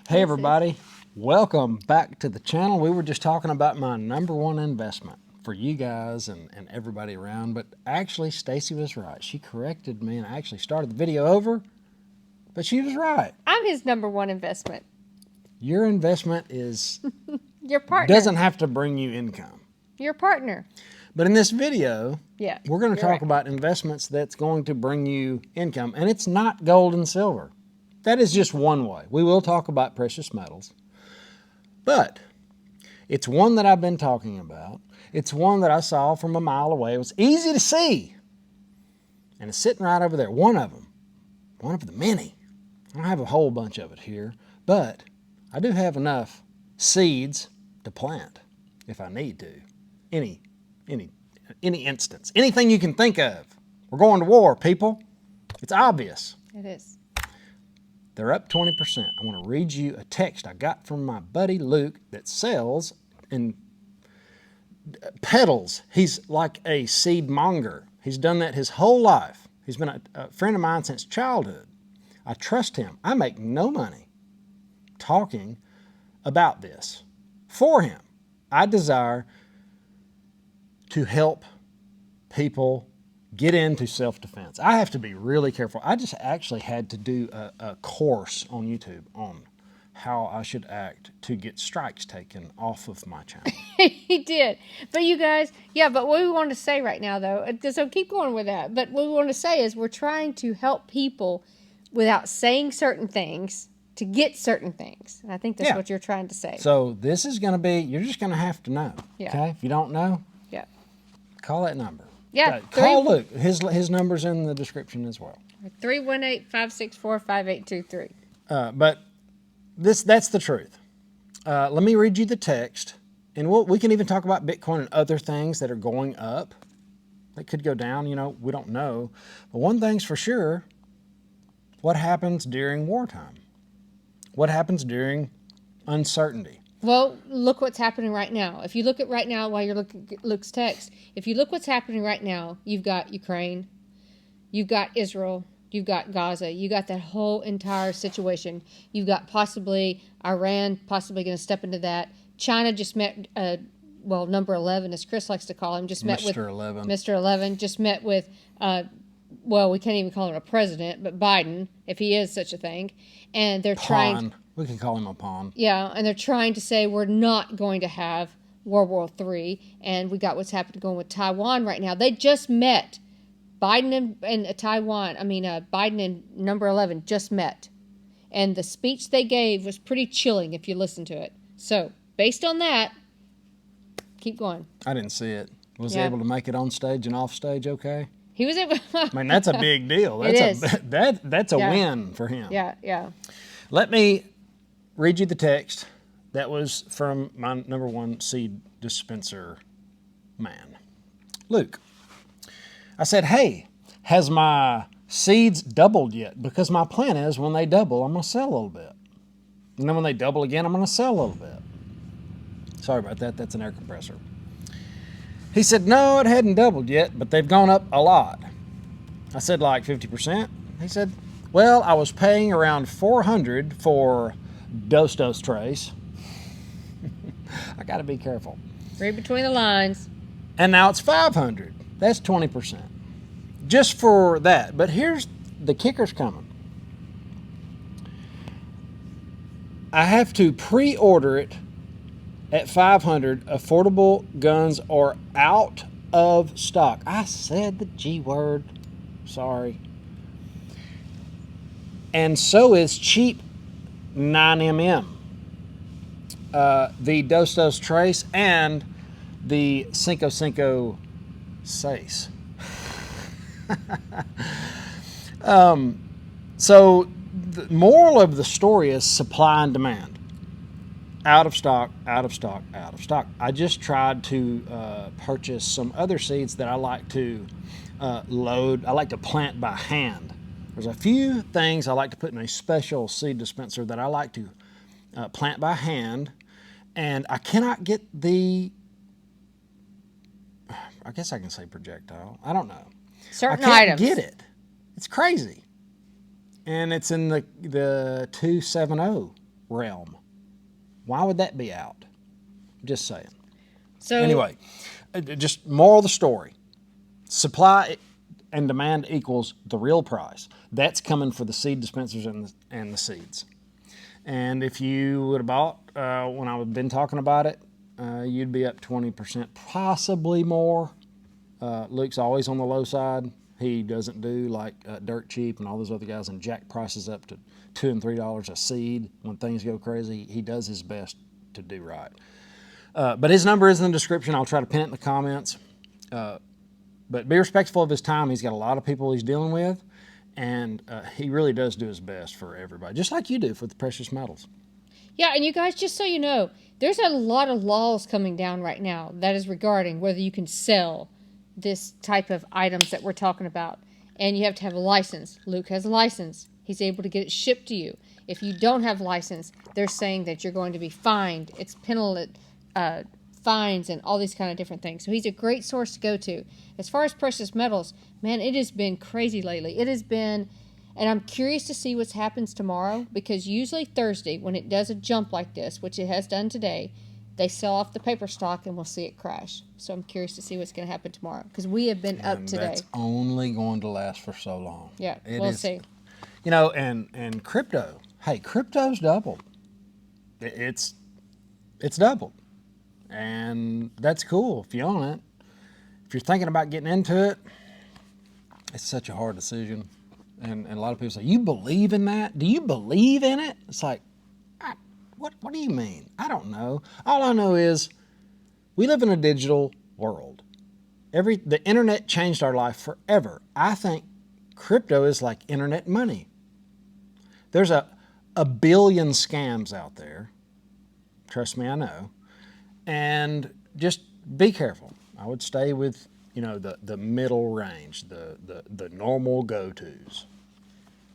Hey everybody, welcome back to the channel. We were just talking about my #1 investment for you guys and everybody around, but actually Stacy was right. She corrected me and I actually started the video over, but she was right. I'm his #1 investment. Your investment is Your partner. doesn't have to bring you income. Your partner. But in this video, Yeah, we're going to talk about investments that's going to bring you income, and it's not gold and silver. That is just one way. We will talk about precious metals, but it's one that I've been talking about. It's one that I saw from a mile away. It was easy to see, and it's sitting right over there. One of them, one of the many. I don't have a whole bunch of it here, but I do have enough seeds to plant if I need to. Any instance, anything you can think of. We're going to war, people. It's obvious. it is. They're up 20%. I want to read you a text I got from my buddy Luke that sells and peddles. He's like a seed monger. He's done that his whole life. He's been a friend of mine since childhood. I trust him. I make no money talking about this for him. I desire to help people get into self-defense. I have to be really careful. I just actually had to do a course on YouTube on how I should act to get strikes taken off of my channel. He did. But you guys, yeah, but what we want to say right now, though, so keep going with that. But what we want to say is we're trying to help people without saying certain things to get certain things. And I think that's what you're trying to say. So this is going to be, you're just going to have to know. Yeah. Okay? If you don't know, Yeah. call that number. Yeah. Call Luke. His number's in the description as well. 318-564-5823. But that's the truth. Let me read you the text, and we can even talk about Bitcoin and other things that are going up. That could go down, we don't know. But one thing's for sure, what happens during wartime? What happens during uncertainty? Well, look what's happening right now. If you look at right now while you're looking at Luke's text, if you look what's happening right now, you've got Ukraine, you've got Israel, you've got Gaza, you got that whole entire situation. You've got possibly Iran possibly going to step into that. China just met, number 11, as Chris likes to call him, just met with Mr. 11. Mr. 11, just met with, we can't even call him a president, but Biden, if he is such a thing. And they're trying. We can call him a pawn. Yeah, and they're trying to say we're not going to have World War III. And we got what's happening going with Taiwan right now. They just met. Biden and Biden and number 11 just met. And the speech they gave was pretty chilling if you listen to it. So, based on that, keep going. I didn't see it. Was he able to make it on stage and off stage okay? He was able. I mean, that's a big deal. That's that's a win for him. Yeah. Let me read you the text that was from my #1 seed dispenser man, Luke. I said, hey, has my seeds doubled yet? Because my plan is when they double, I'm going to sell a little bit. And then when they double again, I'm going to sell a little bit. Sorry about that. That's an air compressor. He said, no, it hadn't doubled yet, but they've gone up a lot. I said, like 50%? He said, well, I was paying around $400 for Dos trays. I got to be careful. Read between the lines. And now it's $500. That's 20%. Just for that. But here's the kicker's coming. I have to pre-order it at $500. Affordable guns are out of stock. I said the G word. Sorry. And so is cheap 9mm. The Dos Trace and the Cinco 6. So the moral of the story is supply and demand. Out of stock, out of stock, out of stock. I just tried to purchase some other seeds that I like to load. I like to plant by hand. There's a few things I like to put in a special seed dispenser that I like to plant by hand, and I cannot get I guess I can say projectile. I don't know. Certain I can't items. get it. It's crazy. And it's in the 270 realm. Why would that be out? Just saying. So Anyway, just moral of the story. Supply and demand equals the real price. That's coming for the seed dispensers and the seeds. And if you would have bought when I've been talking about it, you'd be up 20%, possibly more. Luke's always on the low side. He doesn't do like Dirt Cheap and all those other guys and jack prices up to $2 and $3 a seed when things go crazy. He does his best to do right. But his number is in the description. I'll try to pin it in the comments. But be respectful of his time. He's got a lot of people he's dealing with, and he really does do his best for everybody, just like you do for the precious metals. yeah, and you guys, just so you know, there's a lot of laws coming down right now that is regarding whether you can sell this type of items that we're talking about. And you have to have a license. Luke has a license. He's able to get it shipped to you. If you don't have a license, they're saying that you're going to be fined. It's penalty, fines and all these kind of different things. So he's a great source to go to. As far as precious metals, man, it has been crazy lately. It has been, and I'm curious to see what happens tomorrow, because usually Thursday, when it does a jump like this, which it has done today, they sell off the paper stock and we'll see it crash. So I'm curious to see what's going to happen tomorrow, because we have been up today. That's only going to last for so long. Yeah, we'll see. You know, and crypto. Hey, crypto's doubled. It's doubled, and that's cool if you own it. If you're thinking about getting into it, it's such a hard decision. And a lot of people say, "You believe in that? Do you believe in it?" It's like, What do you mean? I don't know. All I know is we live in a digital world. The internet changed our life forever. I think crypto is like internet money. There's a billion scams out there. Trust me, I know. And just be careful. I would stay with, the middle range, the normal go-tos.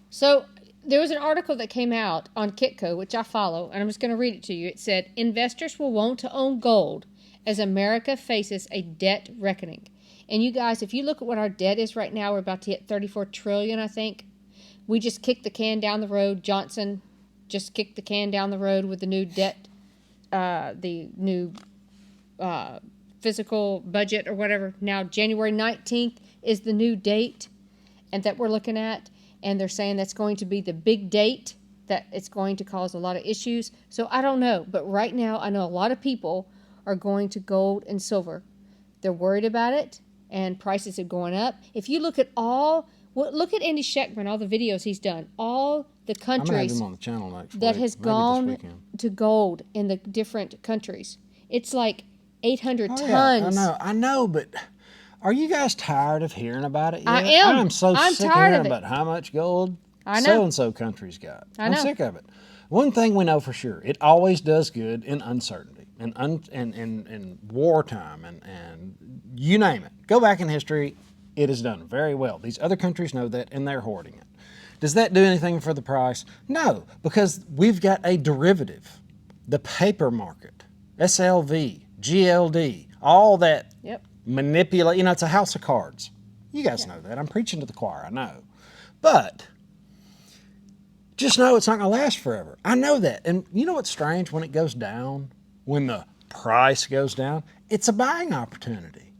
So there was an article that came out on Kitco, which I follow, and I'm just going to read it to you. It said, investors will want to own gold as America faces a debt reckoning. And you guys, if you look at what our debt is right now, we're about to hit $34 trillion, I think. We just kicked the can down the road. Johnson just kicked the can down the road with the new debt, the new fiscal budget or whatever. Now, January 19th is the new date and that we're looking at. And they're saying that's going to be the big date, that it's going to cause a lot of issues. So I don't know. But right now, I know a lot of people are going to gold and silver. They're worried about it, and prices are going up. If you look at look at Andy Schechtman, all the videos he's done, all the countries I'm gonna have him on the channel next that week, has maybe gone to gold in the different countries. It's like 800 tons. Yeah, I know, but are you guys tired of hearing about it yet? I am. I'm so sick of hearing about how much gold so-and-so country's got. I'm sick of it. One thing we know for sure, it always does good in uncertainty and in wartime and you name it. Go back in history, it has done very well. These other countries know that, and they're hoarding it. Does that do anything for the price? No, because we've got a derivative. The paper market, SLV, GLD, all that. Yep. Manipulate, it's a house of cards. You guys know that. I'm preaching to the choir, I know. But just know it's not going to last forever. I know that. And you know what's strange? When it goes down, when the price goes down, it's a buying opportunity.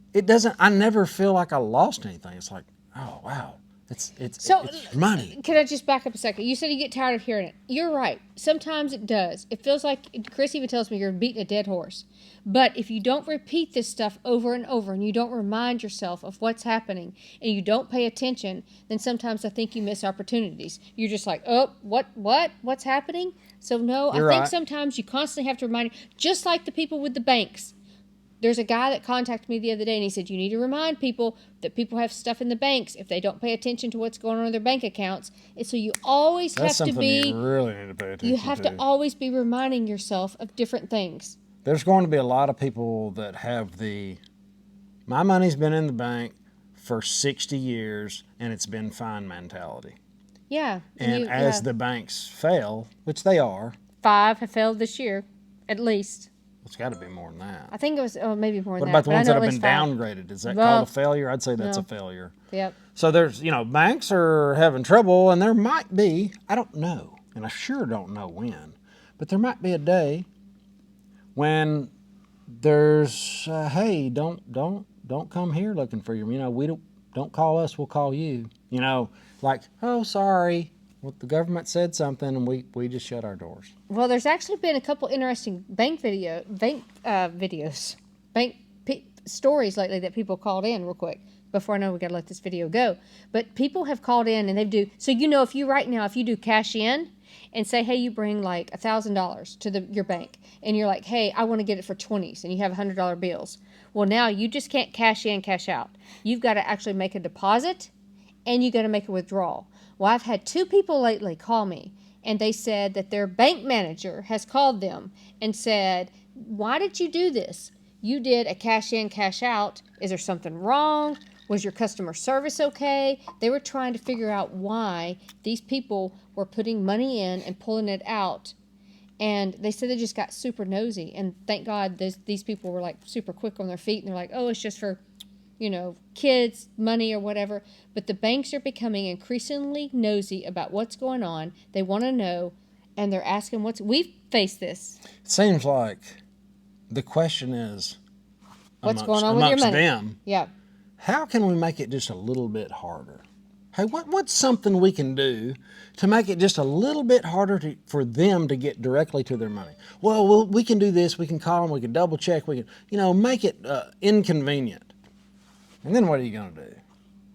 I never feel like I lost anything. It's like, oh, wow. It's money. Can I just back up a second? You said you get tired of hearing it. You're right. Sometimes it does. It feels like, Chris even tells me you're beating a dead horse. But if you don't repeat this stuff over and over, and you don't remind yourself of what's happening, and you don't pay attention, then sometimes I think you miss opportunities. You're just like, oh, what's happening? So no, I think sometimes you constantly have to remind, just like the people with the banks. There's a guy that contacted me the other day, and he said, you need to remind people that people have stuff in the banks if they don't pay attention to what's going on in their bank accounts. And so you always have to be... you really need to pay attention to. You have to always be reminding yourself of different things. There's going to be a lot of people that have my money's been in the bank for 60 years, and it's been fine mentality. Yeah. And as the banks fail, which they are... 5 have failed this year, at least. It's got to be more than that. I think it was maybe more than that. What about the ones that have been downgraded? Is that called a failure? I'd say that's a failure. Yep. So there's, banks are having trouble, and there might be, I don't know, and I sure don't know when, But there might be a day when there's, hey, don't come here looking for you. We don't call us, we'll call you. Like, oh, sorry, well, the government said something, and we just shut our doors. Well, there's actually been a couple interesting bank stories lately that people called in real quick. Before I know we got to let this video go. But people have called in and so if you do cash in and say, hey, you bring like $1,000 to your bank and you're like, hey, I want to get it for 20s and you have $100 bills. Well, now you just can't cash in, cash out. You've got to actually make a deposit and you got to make a withdrawal. Well, I've had 2 people lately call me and they said that their bank manager has called them and said, why did you do this? You did a cash in, cash out. Is there something wrong? Was your customer service okay? They were trying to figure out why these people were putting money in and pulling it out. And they said they just got super nosy. And thank God these people were like super quick on their feet. And they're like, oh, it's just for, kids, money or whatever. But the banks are becoming increasingly nosy about what's going on. They want to know. And they're asking we've faced this. It seems like the question is, what's going on with your money? Them. Yeah. How can we make it just a little bit harder? Hey, what's something we can do to make it just a little bit harder for them to get directly to their money? Well, we can do this. We can call them. We can double check. We can, make it inconvenient. And then what are you going to do?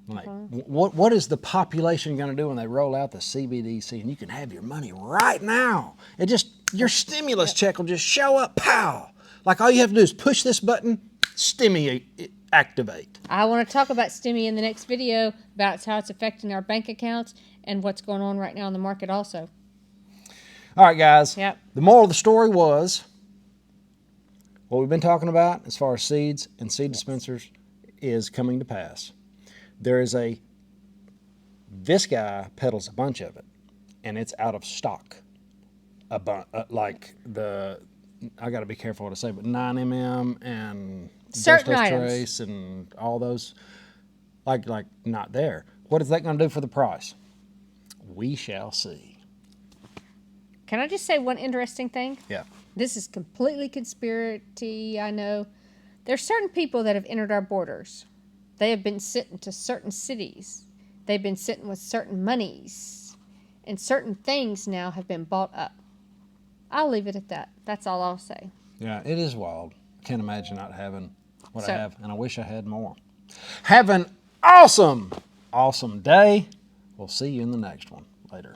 Like, what is the population going to do when they roll out the CBDC and you can have your money right now? Your stimulus check will just show up, pow! Like all you have to do is push this button, activate. I want to talk about Stimmy in the next video about how it's affecting our bank accounts and what's going on right now in the market also. All right, guys. Yep. The moral of the story was what we've been talking about as far as seeds and seed dispensers is coming to pass. This guy peddles a bunch of it, and it's out of stock. I got to be careful what I say, but 9mm and certain Trace and all those, like not there. What is that going to do for the price? We shall see. Can I just say one interesting thing? Yeah. This is completely conspiracy, I know. There's certain people that have entered our borders. They have been sent to certain cities. They've been sent with certain monies. And certain things now have been bought up. I'll leave it at that. That's all I'll say. Yeah, it is wild. I can't imagine not having what I have, and I wish I had more. Have an awesome day. We'll see you in the next one. Later.